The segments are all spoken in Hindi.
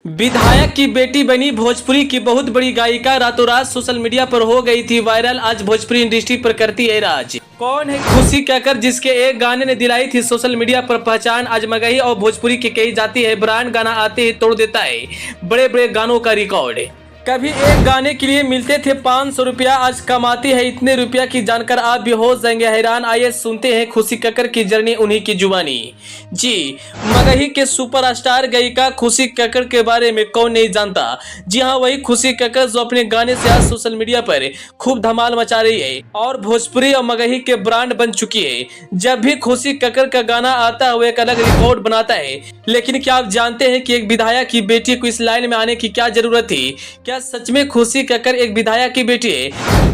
विधायक की बेटी बनी भोजपुरी की बहुत बड़ी गायिका, रातों रात सोशल मीडिया पर हो गई थी वायरल। आज भोजपुरी इंडस्ट्री पर करती है राज। कौन है खुशी कक्कर, जिसके एक गाने ने दिलाई थी सोशल मीडिया पर पहचान। आज मगही और भोजपुरी की कही जाती है ब्रांड, गाना आते ही तोड़ देता है बड़े बड़े गानों का रिकॉर्ड। कभी एक गाने के लिए मिलते थे 500 रुपया, आज कमाती है इतने रुपया की जानकर आप भी हो जाएंगे हैरान। आइए सुनते हैं खुशी कक्कर की जर्नी, उन्हीं की जुबानी। जी, मगही के सुपरस्टार गायिका खुशी कक्कर के बारे में कौन नहीं जानता। जी हाँ, वही खुशी कक्कर जो अपने गाने से आज सोशल मीडिया पर खूब धमाल मचा रही है और भोजपुरी और मगही के ब्रांड बन चुकी है। जब भी खुशी कक्कर का गाना आता है वो एक अलग रिकॉर्ड बनाता है। लेकिन क्या आप जानते हैं कि एक विधायक की बेटी को इस लाइन में आने की क्या जरूरत थी? क्या सच में खुशी कक्कर एक विधायक की बेटी है?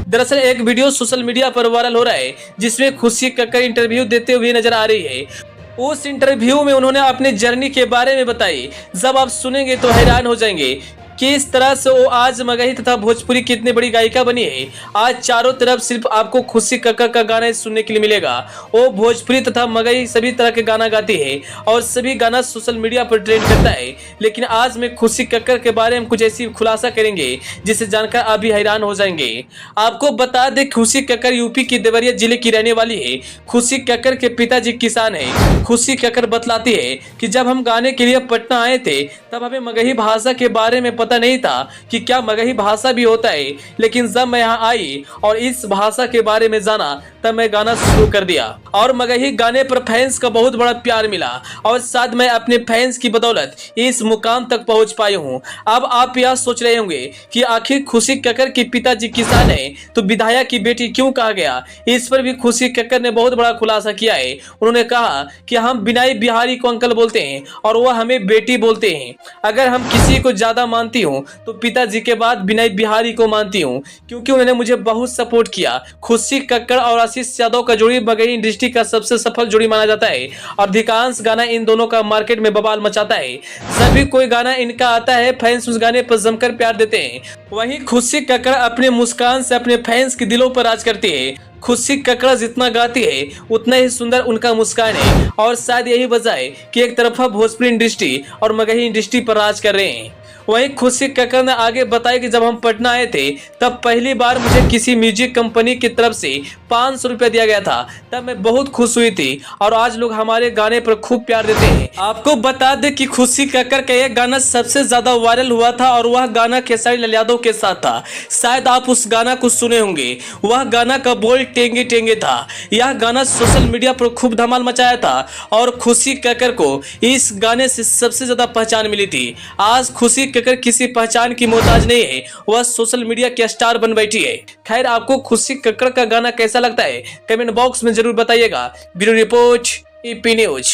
दरअसल एक वीडियो सोशल मीडिया पर वायरल हो रहा है जिसमें खुशी कक्कर इंटरव्यू देते हुए नजर आ रही है। उस इंटरव्यू में उन्होंने अपने जर्नी के बारे में बताई। जब आप सुनेंगे तो हैरान हो जाएंगे कि इस तरह से वो आज मगही तथा भोजपुरी की इतनी बड़ी गायिका बनी है। आज चारों तरफ सिर्फ आपको खुशी कक्कर का गाना सुनने के लिए मिलेगा। वो भोजपुरी तथा मगही सभी तरह के गाना गाती है और सभी गाना सोशल मीडिया पर ट्रेंड करता है। लेकिन आज मैं खुशी कक्कर के बारे में कुछ ऐसी खुलासा करेंगे जिसे जानकर आप भी हैरान हो जाएंगे। आपको बता दें, खुशी कक्कर यूपी की देवरिया जिले की रहने वाली है। खुशी कक्कर के पिताजी किसान है। खुशी कक्कर बतलाती है कि जब हम गाने के लिए पटना आए थे तब हमें मगही भाषा के बारे में पता नहीं था कि क्या मगही भाषा भी होता है। लेकिन जब मैं यहाँ आई और इस भाषा के बारे में जाना तब मैं गाना शुरू कर दिया और मगही गाने पर फैंस का बहुत बड़ा प्यार मिला और साथ मैं अपने फैंस की बदौलत इस मुकाम तक पहुंच पाई हूँ। अब आप यह सोच रहे होंगे कि आखिर खुशी कक्कर के पिताजी किसान है तो विधायक की बेटी क्यों कहा गया। इस पर भी खुशी कक्कर ने बहुत बड़ा खुलासा किया है। उन्होंने कहा कि हम बिनाई बिहारी को अंकल बोलते हैं और वह हमें बेटी बोलते हैं। अगर हम किसी को ज्यादा मानती हूँ तो पिताजी के बाद बिनाई बिहारी को मानती हूँ, क्योंकि उन्होंने मुझे बहुत सपोर्ट किया। खुशी कक्कर और आशीष यादव का जोड़ी मगही इंडस्ट्री का सबसे सफल जोड़ी माना जाता है और अधिकांश गाना इन दोनों का मार्केट में बवाल मचाता है। सभी कोई गाना इनका आता है, फैंस उस गाने पर जमकर प्यार देते हैं। वहीं खुशी कक्कर अपने मुस्कान से अपने फैंस के दिलों पर राज करती है। खुशी कक्कर जितना गाती है उतना ही सुंदर उनका मुस्कान है और शायद यही वजह है कि एक तरफा भोजपुरी इंडस्ट्री और मगही इंडस्ट्री पर राज कर रहे हैं। वहीं खुशी कक्कर ने आगे बताया कि जब हम पटना आए थे तब पहली बार मुझे किसी म्यूजिक कंपनी की तरफ से 500 रुपया दिया गया था। तब मैं बहुत खुश हुई थी और आज लोग हमारे गाने पर खूब प्यार देते हैं। आपको बता दें कि खुशी कक्कर का यह गाना सबसे ज्यादा वायरल हुआ था और वह गाना खेसारी लाल यादव के साथ था। शायद आप उस गाना को सुने होंगे। वह गाना का बोल टेंगे टेंगे था। यह गाना सोशल मीडिया पर खूब धमाल मचाया था और खुशी कक्कर को इस गाने से सबसे ज्यादा पहचान मिली थी। आज खुशी कक्कर किसी पहचान की मोहताज नहीं है, वह सोशल मीडिया की स्टार बन बैठी है। खैर, आपको खुशी कक्कर का गाना कैसा लगता है कमेंट बॉक्स में जरूर बताइएगा। Bureau report, EP news.